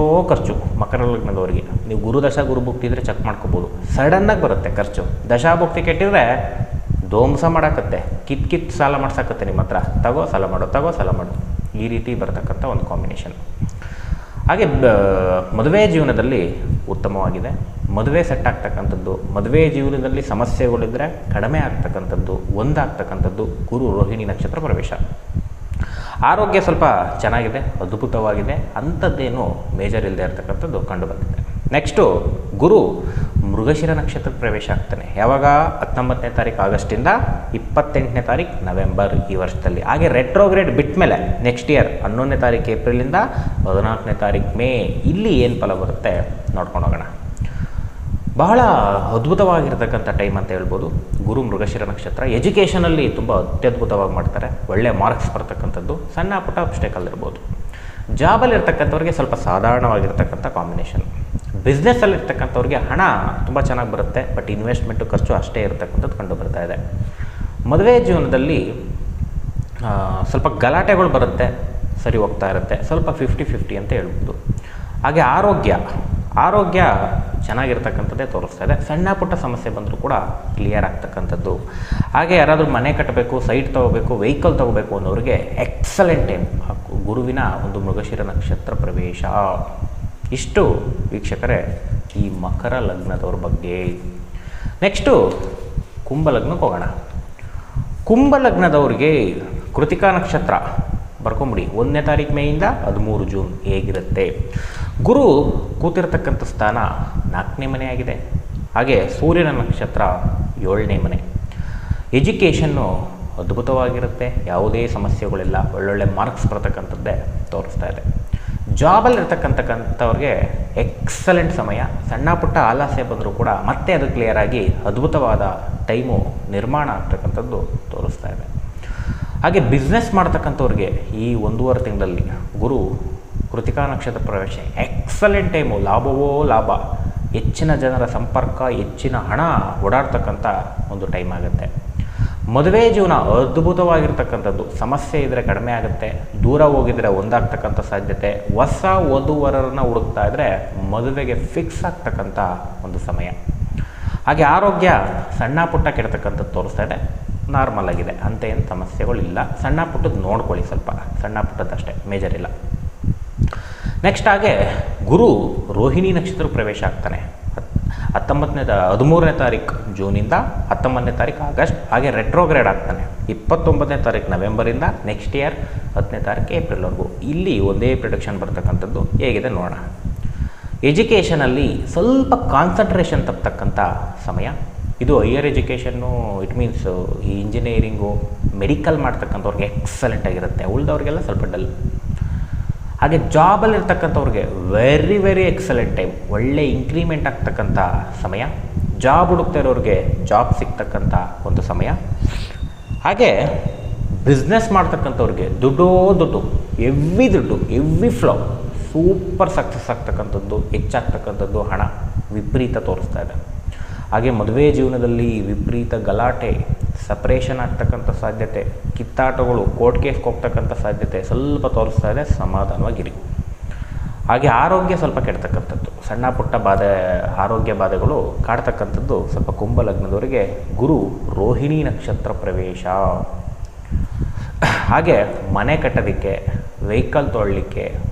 ಮಕರ ಲಗ್ನದವರಿಗೆ. ನೀವು ಗುರುದಶ ಗುರುಭುಕ್ತಿ ಇದ್ದರೆ ಚೆಕ್ ಮಾಡ್ಕೋಬೋದು. ಸಡನ್ನಾಗಿ ಬರುತ್ತೆ ಖರ್ಚು. ದಶಾಭುಕ್ತಿ ಕೆಟ್ಟಿದ್ರೆ ಧ್ವಂಸ ಮಾಡಾಕತ್ತೆ, ಕಿತ್ ಸಾಲ ಮಾಡ್ಸಕತ್ತೆ ನಿಮ್ಮ ಹತ್ರ. ತಗೋ ಸಾಲ ಮಾಡು ಈ ರೀತಿ ಬರತಕ್ಕಂಥ ಒಂದು ಕಾಂಬಿನೇಷನ್. ಹಾಗೆ ಮದುವೆ ಜೀವನದಲ್ಲಿ ಉತ್ತಮವಾಗಿದೆ. ಮದುವೆ ಸೆಟ್ ಆಗ್ತಕ್ಕಂಥದ್ದು, ಮದುವೆ ಜೀವನದಲ್ಲಿ ಸಮಸ್ಯೆಗಳಿದ್ದರೆ ಕಡಿಮೆ ಆಗ್ತಕ್ಕಂಥದ್ದು, ಒಂದಾಗ್ತಕ್ಕಂಥದ್ದು ಗುರು ರೋಹಿಣಿ ನಕ್ಷತ್ರ ಪ್ರವೇಶ. ಆರೋಗ್ಯ ಸ್ವಲ್ಪ ಚೆನ್ನಾಗಿದೆ, ಅದ್ಭುತವಾಗಿದೆ, ಅಂಥದ್ದೇನು ಮೇಜರ್ ಇಲ್ಲದೆ ಇರತಕ್ಕಂಥದ್ದು ಕಂಡು ಬಂದಿದೆ. ನೆಕ್ಸ್ಟು ಗುರು ಮೃಗಶಿರ ನಕ್ಷತ್ರ ಪ್ರವೇಶ ಆಗ್ತಾನೆ. ಯಾವಾಗ 19ನೇ ತಾರೀಕು ಆಗಸ್ಟಿಂದ 28ನೇ ತಾರೀಕು ನವೆಂಬರ್ ಈ ವರ್ಷದಲ್ಲಿ. ಹಾಗೆ ರೆಟ್ರೋಗ್ರೇಡ್ ಬಿಟ್ಟ ಮೇಲೆ ನೆಕ್ಸ್ಟ್ ಇಯರ್ 11ನೇ ತಾರೀಕು ಏಪ್ರಿಲಿಂದ 14ನೇ ತಾರೀಕು ಮೇ. ಇಲ್ಲಿ ಏನು ಫಲ ಬರುತ್ತೆ ನೋಡ್ಕೊಂಡು ಹೋಗೋಣ. ಬಹಳ ಅದ್ಭುತವಾಗಿರ್ತಕ್ಕಂಥ ಟೈಮ್ ಅಂತ ಹೇಳ್ಬೋದು ಗುರು ಮೃಗಶಿರ ನಕ್ಷತ್ರ. ಎಜುಕೇಷನಲ್ಲಿ ತುಂಬ ಅತ್ಯದ್ಭುತವಾಗಿ ಮಾಡ್ತಾರೆ, ಒಳ್ಳೆ ಮಾರ್ಕ್ಸ್ ಬರ್ತಕ್ಕಂಥದ್ದು, ಸಣ್ಣ ಪುಟ್ಟ ಅಬ್ಸ್ಟೆಕಲ್ ಜಾಬಲ್ಲಿ ಇರ್ತಕ್ಕಂಥವ್ರಿಗೆ ಸ್ವಲ್ಪ ಸಾಧಾರಣವಾಗಿರ್ತಕ್ಕಂಥ ಕಾಂಬಿನೇಷನ್. ಬಿಸ್ನೆಸ್ಸಲ್ಲಿರ್ತಕ್ಕಂಥವ್ರಿಗೆ ಹಣ ತುಂಬ ಚೆನ್ನಾಗಿ ಬರುತ್ತೆ, ಬಟ್ ಇನ್ವೆಸ್ಟ್ಮೆಂಟು ಖರ್ಚು ಅಷ್ಟೇ ಇರತಕ್ಕಂಥದ್ದು ಕಂಡು ಬರ್ತಾ ಇದೆ. ಮದುವೆ ಜೀವನದಲ್ಲಿ ಸ್ವಲ್ಪ ಗಲಾಟೆಗಳು ಬರುತ್ತೆ, ಸರಿ ಹೋಗ್ತಾ ಇರುತ್ತೆ, ಸ್ವಲ್ಪ 50-50 ಅಂತ ಹೇಳ್ಬೋದು. ಹಾಗೆ ಆರೋಗ್ಯ ಚೆನ್ನಾಗಿರ್ತಕ್ಕಂಥದ್ದೇ ತೋರಿಸ್ತಾ ಇದೆ. ಸಣ್ಣ ಪುಟ್ಟ ಸಮಸ್ಯೆ ಬಂದರೂ ಕೂಡ ಕ್ಲಿಯರ್ ಆಗ್ತಕ್ಕಂಥದ್ದು. ಹಾಗೆ ಯಾರಾದರೂ ಮನೆ ಕಟ್ಟಬೇಕು, ಸೈಟ್ ತೊಗೋಬೇಕು, ವೆಹಿಕಲ್ ತೊಗೋಬೇಕು ಅನ್ನೋರಿಗೆ ಎಕ್ಸಲೆಂಟ್ ಟೈಮ್ ಗುರುವಿನ ಒಂದು ಮೃಗಶಿರ ನಕ್ಷತ್ರ ಪ್ರವೇಶ. ಇಷ್ಟು ವೀಕ್ಷಕರೇ ಈ ಮಕರ ಲಗ್ನದವ್ರ ಬಗ್ಗೆ. ನೆಕ್ಸ್ಟು ಕುಂಭ ಲಗ್ನಕ್ಕೆ ಹೋಗೋಣ. ಕುಂಭ ಲಗ್ನದವ್ರಿಗೆ ಕೃತಿಕಾ ನಕ್ಷತ್ರ ಬರ್ಕೊಂಬಿಡಿ. 1ನೇ ತಾರೀಕು ಮೇಯಿಂದ 13 ಜೂನ್ ಹೇಗಿರುತ್ತೆ. ಗುರು ಕೂತಿರ್ತಕ್ಕಂಥ ಸ್ಥಾನ 4ನೇ ಮನೆ ಆಗಿದೆ. ಹಾಗೆ ಸೂರ್ಯನ ನಕ್ಷತ್ರ 7ನೇ ಮನೆ. ಎಜುಕೇಷನ್ನು ಅದ್ಭುತವಾಗಿರುತ್ತೆ, ಯಾವುದೇ ಸಮಸ್ಯೆಗಳಿಲ್ಲ, ಒಳ್ಳೊಳ್ಳೆ ಮಾರ್ಕ್ಸ್ ಬರ್ತಕ್ಕಂಥದ್ದೇ ತೋರಿಸ್ತಾ ಇದೆ. ಜಾಬಲ್ಲಿರ್ತಕ್ಕಂಥವ್ರಿಗೆ ಎಕ್ಸಲೆಂಟ್ ಸಮಯ. ಸಣ್ಣ ಪುಟ್ಟ ಆಲಸ್ಯ ಬಂದರೂ ಕೂಡ ಮತ್ತೆ ಅದು ಕ್ಲಿಯರಾಗಿ ಅದ್ಭುತವಾದ ಟೈಮು ನಿರ್ಮಾಣ ಆಗ್ತಕ್ಕಂಥದ್ದು ತೋರಿಸ್ತಾ ಇದೆ. ಹಾಗೆ ಬಿಸ್ನೆಸ್ ಮಾಡ್ತಕ್ಕಂಥವ್ರಿಗೆ ಈ 1.5 ತಿಂಗಳಲ್ಲಿ ಗುರು ಕೃತಿಕಾ ನಕ್ಷತ್ರ ಪ್ರವೇಶ ಎಕ್ಸಲೆಂಟ್ ಟೈಮು. ಲಾಭವೋ ಲಾಭ, ಹೆಚ್ಚಿನ ಜನರ ಸಂಪರ್ಕ, ಹೆಚ್ಚಿನ ಹಣ ಓಡಾಡ್ತಕ್ಕಂಥ ಒಂದು ಟೈಮ್ ಆಗುತ್ತೆ. ಮದುವೆ ಜೀವನ ಅದ್ಭುತವಾಗಿರ್ತಕ್ಕಂಥದ್ದು. ಸಮಸ್ಯೆ ಇದ್ದರೆ ಕಡಿಮೆ ಆಗುತ್ತೆ, ದೂರ ಹೋಗಿದರೆ ಒಂದಾಗ್ತಕ್ಕಂಥ ಸಾಧ್ಯತೆ. ಹೊಸ ವಧುವರರನ್ನ ಹುಡುಕ್ತಾ ಇದ್ದರೆ ಮದುವೆಗೆ ಫಿಕ್ಸ್ ಆಗ್ತಕ್ಕಂಥ ಒಂದು ಸಮಯ. ಹಾಗೆ ಆರೋಗ್ಯ ಸಣ್ಣ ಪುಟ್ಟ ಕೆಡ್ತಕ್ಕಂಥದ್ದು ತೋರಿಸ್ತಾ ಇದೆ, ನಾರ್ಮಲ್ ಆಗಿದೆ, ಅಂತ ಏನು ಸಮಸ್ಯೆಗಳಿಲ್ಲ. ಸಣ್ಣ ಪುಟ್ಟದ್ದು ನೋಡ್ಕೊಳ್ಳಿ, ಸ್ವಲ್ಪ ಸಣ್ಣ ಪುಟ್ಟದ್ದಷ್ಟೇ, ಮೇಜರ್ ಇಲ್ಲ. ನೆಕ್ಸ್ಟ್ ಹಾಗೆ ಗುರು ರೋಹಿಣಿ ನಕ್ಷತ್ರ ಪ್ರವೇಶ ಆಗ್ತಾನೆ 13ನೇ ತಾರೀಕು ಜೂನಿಂದ 19ನೇ ತಾರೀಕು ಆಗಸ್ಟ್. ಹಾಗೆ ರೆಟ್ರೋಗ್ರೇಡ್ ಆಗ್ತಾನೆ 29ನೇ ತಾರೀಕು ನವೆಂಬರಿಂದ ನೆಕ್ಸ್ಟ್ ಇಯರ್ 10ನೇ ತಾರೀಕು ಏಪ್ರಿಲ್ವರೆಗೂ. ಇಲ್ಲಿ ಒಂದೇ ಪ್ರಿಡಿಕ್ಷನ್ ಬರ್ತಕ್ಕಂಥದ್ದು ಹೇಗಿದೆ ನೋಡೋಣ. ಎಜುಕೇಷನಲ್ಲಿ ಸ್ವಲ್ಪ ಕಾನ್ಸಂಟ್ರೇಷನ್ ತಪ್ಪತಕ್ಕಂಥ ಸಮಯ ಇದು. ಹೈಯರ್ ಎಜುಕೇಷನ್ನು, ಇಟ್ ಮೀನ್ಸ್ ಈ ಇಂಜಿನಿಯರಿಂಗು, ಮೆಡಿಕಲ್ ಮಾಡ್ತಕ್ಕಂಥವ್ರಿಗೆ ಎಕ್ಸಲೆಂಟ್ ಆಗಿರುತ್ತೆ, ಉಳಿದವ್ರಿಗೆಲ್ಲ ಸ್ವಲ್ಪ ಡಲ್. ಹಾಗೆ ಜಾಬಲ್ಲಿರ್ತಕ್ಕಂಥವ್ರಿಗೆ ವೆರಿ ಎಕ್ಸಲೆಂಟ್ ಟೈಮ್, ಒಳ್ಳೆ ಇಂಕ್ರಿಮೆಂಟ್ ಆಗ್ತಕ್ಕಂಥ ಸಮಯ. ಜಾಬ್ ಹುಡುಕ್ತಾ ಇರೋರಿಗೆ ಜಾಬ್ ಸಿಗ್ತಕ್ಕಂಥ ಒಂದು ಸಮಯ. ಹಾಗೆ ಬಿಸ್ನೆಸ್ ಮಾಡ್ತಕ್ಕಂಥವ್ರಿಗೆ ದುಡ್ಡು, ಎವ್ವಿ ಫ್ಲೋ, ಸೂಪರ್ ಸಕ್ಸಸ್ ಆಗ್ತಕ್ಕಂಥದ್ದು, ಹೆಚ್ಚಾಗ್ತಕ್ಕಂಥದ್ದು, ಹಣ ವಿಪರೀತ ತೋರಿಸ್ತಾ ಇದೆ. ಹಾಗೆ ಮದುವೆ ಜೀವನದಲ್ಲಿ ವಿಪರೀತ ಗಲಾಟೆ, ಸಪ್ರೇಷನ್ ಆಗ್ತಕ್ಕಂಥ ಸಾಧ್ಯತೆ, ಕಿತ್ತಾಟಗಳು, ಕೋರ್ಟ್ ಕೇಸ್ಗೆ ಹೋಗ್ತಕ್ಕಂಥ ಸಾಧ್ಯತೆ ಸ್ವಲ್ಪ ತೋರಿಸ್ತಾ ಇದೆ. ಸಮಾಧಾನವಾಗಿರಿ. ಹಾಗೆ ಆರೋಗ್ಯ ಸ್ವಲ್ಪ ಕೆಡ್ತಕ್ಕಂಥದ್ದು, ಸಣ್ಣ ಪುಟ್ಟ ಆರೋಗ್ಯ ಬಾಧೆಗಳು ಕಾಡ್ತಕ್ಕಂಥದ್ದು ಸ್ವಲ್ಪ ಕುಂಭ ಲಗ್ನದವರಿಗೆ ಗುರು ರೋಹಿಣಿ ನಕ್ಷತ್ರ ಪ್ರವೇಶ. ಹಾಗೆ ಮನೆ ಕಟ್ಟೋದಕ್ಕೆ, ವೆಹಿಕಲ್ ತೊಗೊಳ್ಳಿಕ್ಕೆ,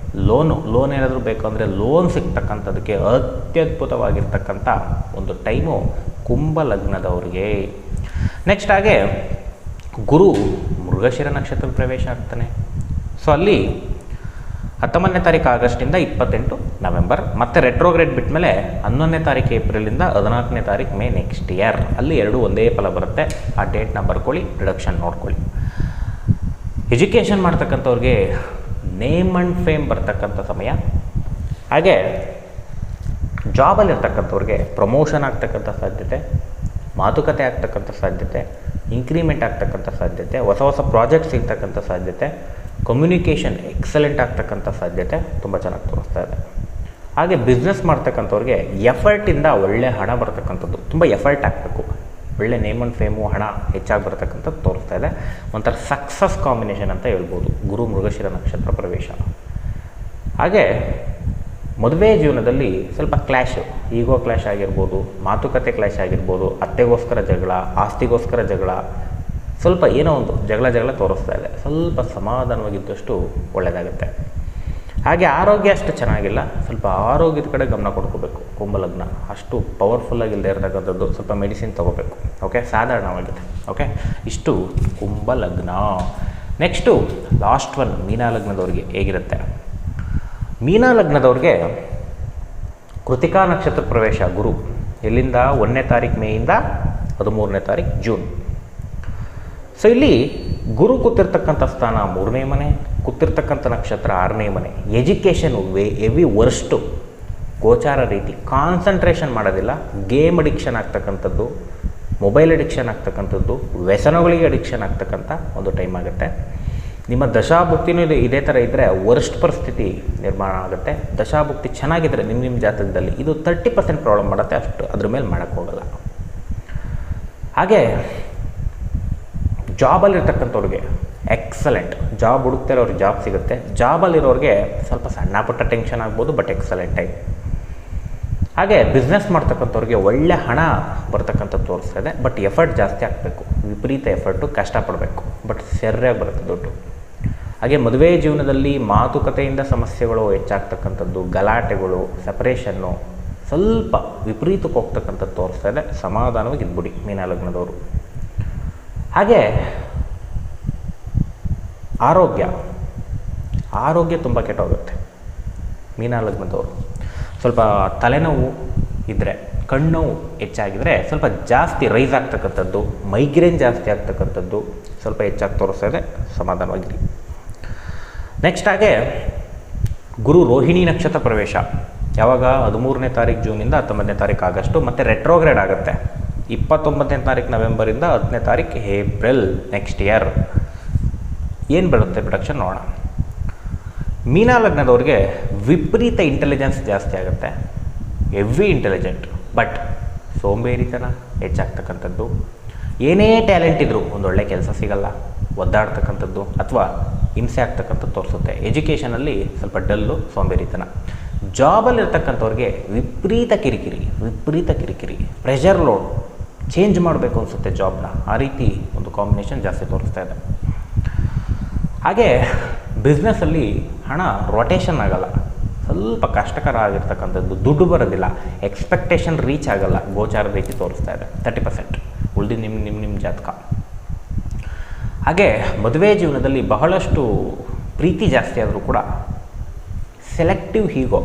ಲೋನ್ ಏನಾದರೂ ಬೇಕು ಅಂದರೆ ಲೋನ್ ಸಿಗ್ತಕ್ಕಂಥದ್ದಕ್ಕೆ ಅತ್ಯದ್ಭುತವಾಗಿರ್ತಕ್ಕಂಥ ಒಂದು ಟೈಮು ಕುಂಭ ಲಗ್ನದವ್ರಿಗೆ. ನೆಕ್ಸ್ಟ್ ಹಾಗೆ ಗುರು ಮೃಗಶಿರ ನಕ್ಷತ್ರ ಪ್ರವೇಶ ಆಗ್ತಾನೆ. ಸೊ ಅಲ್ಲಿ 19ನೇ ತಾರೀಕು ಆಗಸ್ಟಿಂದ 28 ನವೆಂಬರ್, ಮತ್ತು ರೆಟ್ರೋಗ್ರೇಡ್ ಬಿಟ್ಟ ಮೇಲೆ 11ನೇ ತಾರೀಕು ಏಪ್ರಿಲಿಂದ 14ನೇ ತಾರೀಕು ಮೇ ನೆಕ್ಸ್ಟ್ ಇಯರ್. ಅಲ್ಲಿ ಎರಡು ಒಂದೇ ಫಲ ಬರುತ್ತೆ. ಆ ಡೇಟ್ನ ಬರ್ಕೊಳ್ಳಿ, ರಿಡಕ್ಷನ್ ನೋಡ್ಕೊಳ್ಳಿ. ಎಜುಕೇಷನ್ ಮಾಡ್ತಕ್ಕಂಥವ್ರಿಗೆ ನೇಮ್ ಆ್ಯಂಡ್ ಫೇಮ್ ಬರ್ತಕ್ಕಂಥ ಸಮಯ. ಹಾಗೆ ಜಾಬಲ್ಲಿರ್ತಕ್ಕಂಥವ್ರಿಗೆ ಪ್ರಮೋಷನ್ ಆಗ್ತಕ್ಕಂಥ ಸಾಧ್ಯತೆ, ಮಾತುಕತೆ ಆಗ್ತಕ್ಕಂಥ ಸಾಧ್ಯತೆ, ಇನ್ಕ್ರಿಮೆಂಟ್ ಆಗ್ತಕ್ಕಂಥ ಸಾಧ್ಯತೆ, ಹೊಸ ಪ್ರಾಜೆಕ್ಟ್ ಸಿಗ್ತಕ್ಕಂಥ ಸಾಧ್ಯತೆ, ಕಮ್ಯುನಿಕೇಷನ್ ಎಕ್ಸಲೆಂಟ್ ಆಗ್ತಕ್ಕಂಥ ಸಾಧ್ಯತೆ ತುಂಬ ಚೆನ್ನಾಗಿ ತೋರಿಸ್ತಾ ಇದೆ. ಹಾಗೆ ಬಿಸ್ನೆಸ್ ಮಾಡ್ತಕ್ಕಂಥವ್ರಿಗೆ ಎಫರ್ಟಿಂದ ಒಳ್ಳೆ ಹಣ ಬರ್ತಕ್ಕಂಥದ್ದು, ತುಂಬ ಎಫರ್ಟ್ ಹಾಕಬೇಕು, ಒಳ್ಳೆ ನೇಮ್ ಆ್ಯಂಡ್ ಫೇಮು, ಹಣ ಹೆಚ್ಚಾಗಿ ಬರ್ತಕ್ಕಂಥದ್ದು ತೋರಿಸ್ತಾ ಇದೆ. ಒಂಥರ ಸಕ್ಸಸ್ ಕಾಂಬಿನೇಷನ್ ಅಂತ ಹೇಳ್ಬೋದು ಗುರು ಮೃಗಶಿರ ನಕ್ಷತ್ರ ಪ್ರವೇಶ. ಹಾಗೆ ಮದುವೆ ಜೀವನದಲ್ಲಿ ಸ್ವಲ್ಪ ಕ್ಲ್ಯಾಶು, ಈಗೋ ಕ್ಲ್ಯಾಶ್ ಆಗಿರ್ಬೋದು, ಮಾತುಕತೆ ಕ್ಲ್ಯಾಶ್ ಆಗಿರ್ಬೋದು, ಅತ್ತೆಗೋಸ್ಕರ ಜಗಳ, ಆಸ್ತಿಗೋಸ್ಕರ ಜಗಳ, ಸ್ವಲ್ಪ ಏನೋ ಒಂದು ಜಗಳ ತೋರಿಸ್ತಾ ಇದೆ. ಸ್ವಲ್ಪ ಸಮಾಧಾನವಾಗಿದ್ದಷ್ಟು ಒಳ್ಳೆಯದಾಗುತ್ತೆ. ಹಾಗೆ ಆರೋಗ್ಯ ಅಷ್ಟು ಚೆನ್ನಾಗಿಲ್ಲ, ಸ್ವಲ್ಪ ಆರೋಗ್ಯದ ಕಡೆ ಗಮನ ಕೊಡ್ಕೋಬೇಕು. ಕುಂಭಲಗ್ನ ಅಷ್ಟು ಪವರ್ಫುಲ್ಲಾಗಿಲ್ಲದೆ ಇರತಕ್ಕಂಥದ್ದು, ಸ್ವಲ್ಪ ಮೆಡಿಸಿನ್ ತೊಗೋಬೇಕು. ಓಕೆ, ಸಾಧಾರಣವಾಗಿದೆ. ಓಕೆ, ಇಷ್ಟು ಕುಂಭಲಗ್ನ. ನೆಕ್ಸ್ಟು ಲಾಸ್ಟ್ ಒನ್ ಮೀನಾ ಲಗ್ನದವ್ರಿಗೆ ಹೇಗಿರುತ್ತೆ. ಮೀನಾ ಲಗ್ನದವ್ರಿಗೆ ಕೃತಿಕಾ ನಕ್ಷತ್ರ ಪ್ರವೇಶ ಗುರು ಎಲ್ಲಿಂದ 1ನೇ ತಾರೀಕು ಮೇಯಿಂದ 13ನೇ ತಾರೀಕು ಜೂನ್. ಸೊ ಇಲ್ಲಿ ಗುರು ಕೂತಿರ್ತಕ್ಕಂಥ ಸ್ಥಾನ 3ನೇ ಮನೆ, ಕೂತಿರ್ತಕ್ಕಂಥ ನಕ್ಷತ್ರ 6ನೇ ಮನೆ. ಎಜುಕೇಷನು ಹೆವಿ ವರ್ಸ್ಟು, ಗೋಚಾರ ರೀತಿ ಕಾನ್ಸಂಟ್ರೇಷನ್ ಮಾಡೋದಿಲ್ಲ, ಗೇಮ್ ಅಡಿಕ್ಷನ್ ಆಗ್ತಕ್ಕಂಥದ್ದು, ಮೊಬೈಲ್ ಅಡಿಕ್ಷನ್ ಆಗ್ತಕ್ಕಂಥದ್ದು, ವ್ಯಸನಗಳಿಗೆ ಅಡಿಕ್ಷನ್ ಆಗ್ತಕ್ಕಂಥ ಒಂದು ಟೈಮ್ ಆಗುತ್ತೆ. ನಿಮ್ಮ ದಶಾಭುಕ್ತಿನೂ ಇದೇ ಥರ ಇದ್ದರೆ ವರ್ಸ್ಟ್ ಪರಿಸ್ಥಿತಿ ನಿರ್ಮಾಣ ಆಗುತ್ತೆ. ದಶಾಭುಕ್ತಿ ಚೆನ್ನಾಗಿದ್ದರೆ ನಿಮ್ಮ ಜಾತಕದಲ್ಲಿ ಇದು 30% ಪ್ರಾಬ್ಲಮ್ ಮಾಡುತ್ತೆ, ಅಷ್ಟು ಅದ್ರ ಮೇಲೆ ಮಾಡೋಕ್ಕೋಗಲ್ಲ. ಹಾಗೆ ಜಾಬಲ್ಲಿರ್ತಕ್ಕಂಥವ್ರಿಗೆ ಎಕ್ಸಲೆಂಟ್, ಜಾಬ್ ಹುಡುಕ್ತಿರೋರಿಗೆ ಜಾಬ್ ಸಿಗುತ್ತೆ. ಜಾಬಲ್ಲಿರೋರಿಗೆ ಸ್ವಲ್ಪ ಸಣ್ಣ ಪುಟ್ಟ ಟೆನ್ಷನ್ ಆಗ್ಬೋದು, ಬಟ್ ಎಕ್ಸಲೆಂಟ್ ಟೈಮ್. ಹಾಗೆ ಬಿಸ್ನೆಸ್ ಮಾಡ್ತಕ್ಕಂಥವ್ರಿಗೆ ಒಳ್ಳೆ ಹಣ ಬರ್ತಕ್ಕಂಥದ್ದು ತೋರಿಸ್ತಾ ಇದೆ, ಬಟ್ ಎಫರ್ಟ್ ಜಾಸ್ತಿ ಹಾಕಬೇಕು, ವಿಪರೀತ ಎಫರ್ಟು, ಕಷ್ಟಪಡಬೇಕು, ಬಟ್ ಸರಿಯಾಗಿ ಬರುತ್ತೆ ದುಡ್ಡು. ಹಾಗೆ ಮದುವೆ ಜೀವನದಲ್ಲಿ ಮಾತುಕತೆಯಿಂದ ಸಮಸ್ಯೆಗಳು ಹೆಚ್ಚಾಗ್ತಕ್ಕಂಥದ್ದು, ಗಲಾಟೆಗಳು, ಸಪ್ರೇಷನ್ನು, ಸ್ವಲ್ಪ ವಿಪರೀತಕ್ಕೆ ಹೋಗ್ತಕ್ಕಂಥದ್ದು ತೋರಿಸ್ತಾ ಇದೆ. ಸಮಾಧಾನವಾಗಿ ಇದ್ಬಿಡಿ ಮೀನ ಲಗ್ನದವರು. ಹಾಗೆ ಆರೋಗ್ಯ ತುಂಬ ಕೆಟ್ಟೋಗುತ್ತೆ ಮೀನ ಲಗ್ನದವರು. ಸ್ವಲ್ಪ ತಲೆನೋವು ಇದ್ದರೆ, ಕಣ್ಣೋವು ಹೆಚ್ಚಾಗಿದ್ದರೆ ಸ್ವಲ್ಪ ಜಾಸ್ತಿ ರೈಸ್ ಆಗ್ತಕ್ಕಂಥದ್ದು, ಮೈಗ್ರೇನ್ ಜಾಸ್ತಿ ಆಗ್ತಕ್ಕಂಥದ್ದು ಸ್ವಲ್ಪ ಹೆಚ್ಚಾಗಿ ತೋರಿಸ್ತಾ ಇದೆ. ಸಮಾಧಾನವಾಗಿರಿ. ನೆಕ್ಸ್ಟ್ ಹಾಗೆ ಗುರು ರೋಹಿಣಿ ನಕ್ಷತ್ರ ಪ್ರವೇಶ ಯಾವಾಗ 13ನೇ ತಾರೀಕು ಜೂನಿಂದ 19ನೇ ತಾರೀಕು ಆಗಸ್ಟು, ಮತ್ತು ರೆಟ್ರೋಗ್ರೇಡ್ ಆಗುತ್ತೆ 29ನೇ ತಾರೀಕು ನವೆಂಬರಿಂದ 10ನೇ ತಾರೀಕು ಏಪ್ರಿಲ್ ನೆಕ್ಸ್ಟ್ ಇಯರ್. ಏನು ಬರುತ್ತೆ ಪ್ರೊಡಕ್ಷನ್ ನೋಡೋಣ. ಮೀನ ಲಗ್ನದವ್ರಿಗೆ ವಿಪರೀತ ಇಂಟೆಲಿಜೆನ್ಸ್ ಜಾಸ್ತಿ ಆಗುತ್ತೆ, ಹೆವಿ ಇಂಟೆಲಿಜೆಂಟ್, ಬಟ್ ಸೋಂಬೇರಿತನ ಹೆಚ್ಚಾಗ್ತಕ್ಕಂಥದ್ದು. ಏನೇ ಟ್ಯಾಲೆಂಟ್ ಇದ್ದರೂ ಒಂದೊಳ್ಳೆ ಕೆಲಸ ಸಿಗಲ್ಲ, ಒದ್ದಾಡ್ತಕ್ಕಂಥದ್ದು ಅಥವಾ ಹಿಂಸೆ ಆಗ್ತಕ್ಕಂಥದ್ದು ತೋರಿಸುತ್ತೆ. ಎಜುಕೇಷನಲ್ಲಿ ಸ್ವಲ್ಪ ಡಲ್ಲು, ಸೋಂಬೇರಿತನ. ಜಾಬಲ್ಲಿರ್ತಕ್ಕಂಥವ್ರಿಗೆ ವಿಪರೀತ ಕಿರಿಕಿರಿ, ಪ್ರೆಷರ್ ಲೋಡ್, ಚೇಂಜ್ ಮಾಡಬೇಕು ಅನಿಸುತ್ತೆ ಜಾಬ್ನ, ಆ ರೀತಿ ಒಂದು ಕಾಂಬಿನೇಷನ್ ಜಾಸ್ತಿ ತೋರಿಸ್ತಾ ಇದೆ. ಹಾಗೆ ಬಿಸ್ನೆಸ್ಸಲ್ಲಿ ಹಣ ರೊಟೇಷನ್ ಆಗಲ್ಲ, ಸ್ವಲ್ಪ ಕಷ್ಟಕರ ಆಗಿರ್ತಕ್ಕಂಥದ್ದು, ದುಡ್ಡು ಬರೋದಿಲ್ಲ, ಎಕ್ಸ್ಪೆಕ್ಟೇಷನ್ ರೀಚ್ ಆಗಲ್ಲ, ಗೋಚಾರ ರೀತಿ ತೋರಿಸ್ತಾ ಇದೆ 30%. ಉಳಿದು ನಿಮ್ಮ ಜಾತಕ. ಹಾಗೆ ಮದುವೆ ಜೀವನದಲ್ಲಿ ಬಹಳಷ್ಟು ಪ್ರೀತಿ ಜಾಸ್ತಿ ಆದರೂ ಕೂಡ ಸೆಲೆಕ್ಟಿವ್ ಹೀಗೋ,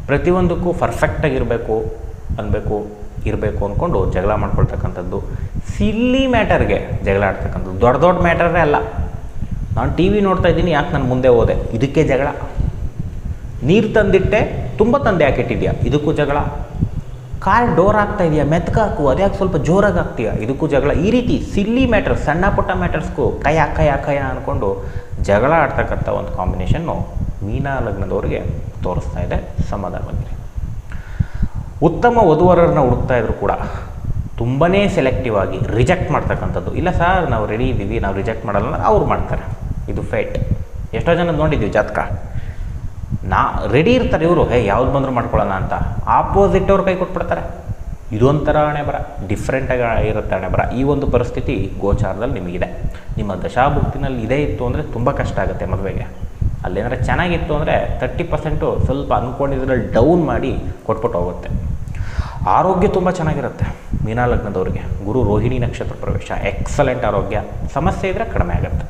ಪ್ರತಿಯೊಂದಕ್ಕೂ ಪರ್ಫೆಕ್ಟಾಗಿರಬೇಕು ಇರಬೇಕು ಅಂದ್ಕೊಂಡು ಜಗಳ ಮಾಡ್ಕೊಳ್ತಕ್ಕಂಥದ್ದು, ಸಿಲ್ಲಿ ಮ್ಯಾಟರ್ಗೆ ಜಗಳ ಆಡ್ತಕ್ಕಂಥದ್ದು, ದೊಡ್ಡ ಮ್ಯಾಟರೇ ಅಲ್ಲ. ನಾನು ಟಿ ವಿ ನೋಡ್ತಾ ಇದ್ದೀನಿ, ಯಾಕೆ ನಾನು ಮುಂದೆ ಹೋದೆ, ಇದಕ್ಕೆ ಜಗಳ. ನೀರು ತಂದಿಟ್ಟೆ, ತುಂಬ ತಂದೆ ಹಾಕಿಟ್ಟಿದ್ಯಾ, ಇದಕ್ಕೂ ಜಗಳ. ಕಾರ್ ಡೋರ್ ಆಗ್ತಾ ಇದೆಯಾ, ಮೆತ್ಕ ಹಾಕು, ಅದ್ಯಾಕೆ ಸ್ವಲ್ಪ ಜೋರಾಗಿ ಹಾಕ್ತೀಯಾ, ಇದಕ್ಕೂ ಜಗಳ. ಈ ರೀತಿ ಸಿಲ್ಲಿ ಮ್ಯಾಟರ್, ಸಣ್ಣ ಪುಟ್ಟ ಮ್ಯಾಟರ್ಸ್ಗೂ ಕಯ ಅಂದ್ಕೊಂಡು ಜಗಳ ಆಡ್ತಕ್ಕಂಥ ಒಂದು ಕಾಂಬಿನೇಷನ್ನು ಮೀನ ಲಗ್ನದವ್ರಿಗೆ ತೋರಿಸ್ತಾ ಇದೆ. ಸಮಾಧಾನವಾಗಿ. ಉತ್ತಮ ವಧುವರರನ್ನ ಹುಡುಕ್ತಾ ಇದ್ರು ಕೂಡ ತುಂಬಾ ಸೆಲೆಕ್ಟಿವ್ ಆಗಿ ರಿಜೆಕ್ಟ್ ಮಾಡ್ತಕ್ಕಂಥದ್ದು. ಇಲ್ಲ ಸರ್, ನಾವು ರೆಡಿ ಇದ್ದೀವಿ, ನಾವು ರಿಜೆಕ್ಟ್ ಮಾಡಲ್ಲ, ಅವ್ರು ಮಾಡ್ತಾರೆ. ಇದು ಫೇಟ್. ಎಷ್ಟೋ ಜನ ನೋಡಿದ್ದೀವಿ ಜಾತಕ, ರೆಡಿ ಇರ್ತಾರೆ ಇವರು, ಯಾವ್ದು ಬಂದರೂ ಮಾಡ್ಕೊಳ್ಳೋಣ ಅಂತ, ಆಪೋಸಿಟ್ ಅವ್ರು ಕೈ ಕೊಟ್ಬಿಡ್ತಾರೆ. ಇದೊಂಥರ ಹಣೆ ಬರ, ಡಿಫ್ರೆಂಟಾಗಿ ಇರುತ್ತೆ ಹಣೆ ಬರ. ಈ ಒಂದು ಪರಿಸ್ಥಿತಿ ಗೋಚಾರದಲ್ಲಿ ನಿಮಗಿದೆ. ನಿಮ್ಮ ದಶಾಭುಕ್ತಿನಲ್ಲಿ ಇದೇ ಇತ್ತು ಅಂದರೆ ತುಂಬ ಕಷ್ಟ ಆಗುತ್ತೆ ಮದುವೆಗೆ. ಅಲ್ಲೇನಾದ್ರೆ ಚೆನ್ನಾಗಿತ್ತು ಅಂದರೆ 30% ಸ್ವಲ್ಪ ಅಂದ್ಕೊಂಡಿದ್ರಲ್ಲಿ ಡೌನ್ ಮಾಡಿ ಕೊಟ್ಬಿಟ್ಟು ಹೋಗುತ್ತೆ. ಆರೋಗ್ಯ ತುಂಬ ಚೆನ್ನಾಗಿರುತ್ತೆ ಮೀನ ಲಗ್ನದವ್ರಿಗೆ. ಗುರು ರೋಹಿಣಿ ನಕ್ಷತ್ರ ಪ್ರವೇಶ, ಎಕ್ಸಲೆಂಟ್ ಆರೋಗ್ಯ. ಸಮಸ್ಯೆ ಇದ್ದರೆ ಕಡಿಮೆ ಆಗುತ್ತೆ.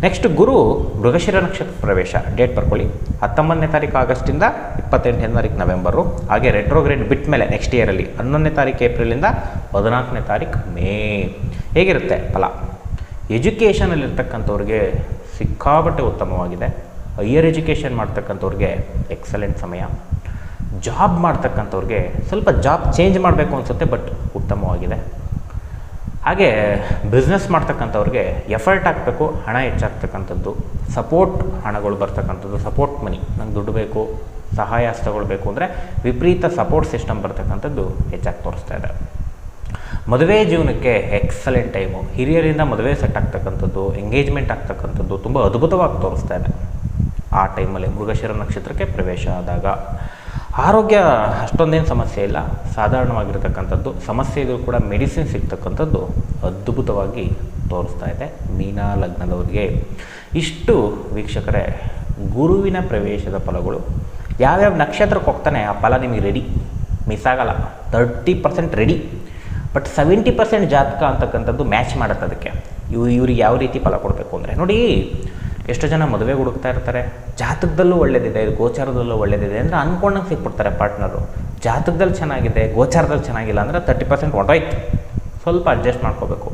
ನೆಕ್ಸ್ಟ್ ಗುರು ಮೃಗಶಿರ ನಕ್ಷತ್ರ ಪ್ರವೇಶ. ಡೇಟ್ ಬರ್ಕೊಳ್ಳಿ, 19ನೇ ತಾರೀಕು ಆಗಸ್ಟಿಂದ 28ನೇ ತಾರೀಕು ನವೆಂಬರು. ಹಾಗೆ ರೆಟ್ರೋಗ್ರೇಡ್ ಬಿಟ್ಟ ಮೇಲೆ ನೆಕ್ಸ್ಟ್ ಇಯರಲ್ಲಿ 11ನೇ ತಾರೀಕು ಏಪ್ರಿಲಿಂದ 14ನೇ ತಾರೀಕು ಮೇ. ಹೇಗಿರುತ್ತೆ ಫಲ? ಎಜುಕೇಷನಲ್ಲಿರ್ತಕ್ಕಂಥವ್ರಿಗೆ ಸಿಕ್ಕಾಪಟ್ಟೆ ಉತ್ತಮವಾಗಿದೆ. ಹೈಯರ್ ಎಜುಕೇಷನ್ ಮಾಡ್ತಕ್ಕಂಥವ್ರಿಗೆ ಎಕ್ಸಲೆಂಟ್ ಸಮಯ. ಜಾಬ್ ಮಾಡ್ತಕ್ಕಂಥವ್ರಿಗೆ ಸ್ವಲ್ಪ ಜಾಬ್ ಚೇಂಜ್ ಮಾಡಬೇಕು ಅನಿಸುತ್ತೆ, ಬಟ್ ಉತ್ತಮವಾಗಿದೆ. ಹಾಗೆ ಬಿಸ್ನೆಸ್ ಮಾಡ್ತಕ್ಕಂಥವ್ರಿಗೆ ಎಫರ್ಟ್ ಹಾಕಬೇಕು, ಹಣ ಹೆಚ್ಚಾಗ್ತಕ್ಕಂಥದ್ದು, ಸಪೋರ್ಟ್ ಹಣಗಳು ಬರ್ತಕ್ಕಂಥದ್ದು, ಸಪೋರ್ಟ್ ಮನಿ, ನಂಗೆ ದುಡ್ಡು ಬೇಕು, ಸಹಾಯ ಹಸ್ತಗಳು ಬೇಕು ಅಂದರೆ ವಿಪರೀತ ಸಪೋರ್ಟ್ ಸಿಸ್ಟಮ್ ಬರ್ತಕ್ಕಂಥದ್ದು ಹೆಚ್ಚಾಗಿ ತೋರಿಸ್ತಾ ಇದೆ. ಮದುವೆ ಜೀವನಕ್ಕೆ ಎಕ್ಸಲೆಂಟ್ ಟೈಮು. ಹಿರಿಯರಿಂದ ಮದುವೆ ಸೆಟ್ ಆಗ್ತಕ್ಕಂಥದ್ದು, ಎಂಗೇಜ್ಮೆಂಟ್ ಆಗ್ತಕ್ಕಂಥದ್ದು ತುಂಬ ಅದ್ಭುತವಾಗಿ ತೋರಿಸ್ತಾ ಇದೆ ಆ ಟೈಮಲ್ಲಿ ಮೃಗಶಿರ ನಕ್ಷತ್ರಕ್ಕೆ ಪ್ರವೇಶ ಆದಾಗ. ಆರೋಗ್ಯ ಅಷ್ಟೊಂದೇನು ಸಮಸ್ಯೆ ಇಲ್ಲ, ಸಾಧಾರಣವಾಗಿರ್ತಕ್ಕಂಥದ್ದು. ಸಮಸ್ಯೆ ಇದ್ರೂ ಕೂಡ ಮೆಡಿಸಿನ್ ಸಿಗ್ತಕ್ಕಂಥದ್ದು ಅದ್ಭುತವಾಗಿ ತೋರಿಸ್ತಾ ಇದೆ ಮೀನ ಲಗ್ನದವರಿಗೆ. ಇಷ್ಟು ವೀಕ್ಷಕರೇ ಗುರುವಿನ ಪ್ರವೇಶದ ಫಲಗಳು. ಯಾವ್ಯಾವ ನಕ್ಷತ್ರಕ್ಕೆ ಹೋಗ್ತಾನೆ ಆ ಫಲ ನಿಮಗೆ ರೆಡಿ, ಮಿಸ್ ಆಗಲ್ಲ. 30% ರೆಡಿ, ಬಟ್ 70% ಜಾತಕ ಅಂತಕ್ಕಂಥದ್ದು ಮ್ಯಾಚ್ ಮಾಡುತ್ತೆ ಅದಕ್ಕೆ. ಇವ್ರಿಗೆ ಯಾವ ರೀತಿ ಫಲ ಕೊಡಬೇಕು ಅಂದರೆ ನೋಡಿ, ಎಷ್ಟೋ ಜನ ಮದುವೆ ಹುಡುಕ್ತಾ ಇರ್ತಾರೆ, ಜಾತಕದಲ್ಲೂ ಒಳ್ಳೇದಿದೆ, ಇದು ಗೋಚಾರದಲ್ಲೂ ಒಳ್ಳೇದಿದೆ ಅಂದರೆ ಅಂದ್ಕೊಂಡಂಗೆ ಸಿಕ್ಬಿಡ್ತಾರೆ ಪಾರ್ಟ್ನರು. ಜಾತಕದಲ್ಲಿ ಚೆನ್ನಾಗಿದೆ, ಗೋಚಾರದಲ್ಲಿ ಚೆನ್ನಾಗಿಲ್ಲ ಅಂದರೆ 30% ಹೊಂಟೋಯ್ತು. ಸ್ವಲ್ಪ ಅಡ್ಜಸ್ಟ್ ಮಾಡ್ಕೋಬೇಕು.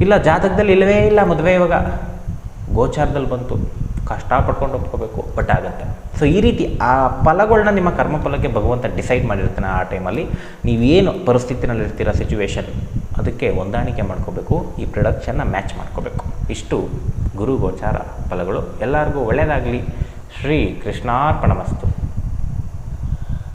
ಇಲ್ಲ ಜಾತಕದಲ್ಲಿ ಇಲ್ಲವೇ ಇಲ್ಲ ಮದುವೆ, ಇವಾಗ ಗೋಚಾರದಲ್ಲಿ ಬಂತು, ಕಷ್ಟಪಟ್ಕೊಂಡು ಒಪ್ಕೋಬೇಕು, ಬಟ್ ಆಗುತ್ತೆ. ಸೊ ಈ ರೀತಿ ಆ ಫಲಗಳನ್ನ ನಿಮ್ಮ ಕರ್ಮಫಲಕ್ಕೆ ಭಗವಂತ ಡಿಸೈಡ್ ಮಾಡಿರ್ತಾನೆ. ಆ ಟೈಮಲ್ಲಿ ನೀವೇನು ಪರಿಸ್ಥಿತಿನಲ್ಲಿರ್ತೀರ, ಸಿಚುವೇಶನ್, ಅದಕ್ಕೆ ಹೊಂದಾಣಿಕೆ ಮಾಡ್ಕೋಬೇಕು, ಈ ಪ್ರೊಡಕ್ಷನ್ನ ಮ್ಯಾಚ್ ಮಾಡ್ಕೋಬೇಕು. ಇಷ್ಟು ಗುರು ಗೋಚಾರ ಫಲಗಳು. ಎಲ್ಲರಿಗೂ ಒಳ್ಳೆಯದಾಗಲಿ. ಶ್ರೀ ಕೃಷ್ಣಾರ್ಪಣಮಸ್ತು.